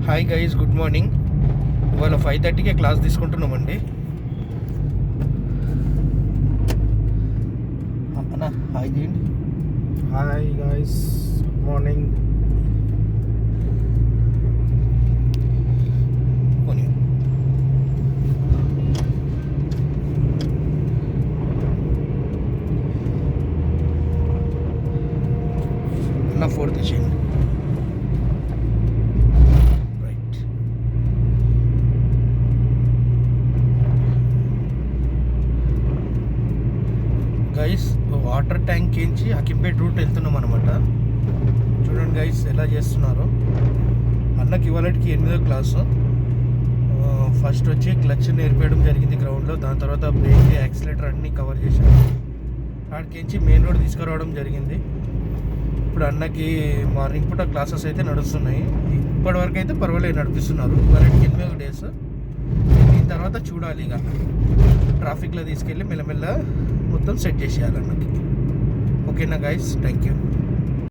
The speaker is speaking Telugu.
Hi guys, good morning. ఇవాళ 5:30కే క్లాస్ తీసుకుంటున్నామండి. అన్న హాయ్ చేయండి. Hi guys, good morning. పోనీ అన్న 4th చేయండి. రైట్. గైస్, వాటర్ ట్యాంక్ నుంచి హకీంపేట్ రూట్ వెళ్తున్నాం అనమాట. చూడండి గైస్ ఎలా చేస్తున్నారో. అన్నకి ఇవాళకి 8వ క్లాసు. ఫస్ట్ వచ్చి క్లచ్ నేర్పేయడం జరిగింది గ్రౌండ్లో. దాని తర్వాత బ్రేక్, యాక్సిలేటర్ అన్నీ కవర్ చేశాను. అక్కడికి మెయిన్ రోడ్ తీసుకురావడం జరిగింది. ఇప్పుడు అన్నకి మార్నింగ్ పూట క్లాసెస్ అయితే నడుస్తున్నాయి. ఇప్పటివరకు అయితే పర్వాలేదు, నడిపిస్తున్నారు. ఇవాళకి 8వ డేస్. దీని తర్వాత చూడాలి, ఇక ట్రాఫిక్లో తీసుకెళ్ళి మెల్లమెల్ల మొత్తం సెట్ చేసేయాలి అన్నకి. ఓకేనా గైస్, థ్యాంక్ యూ.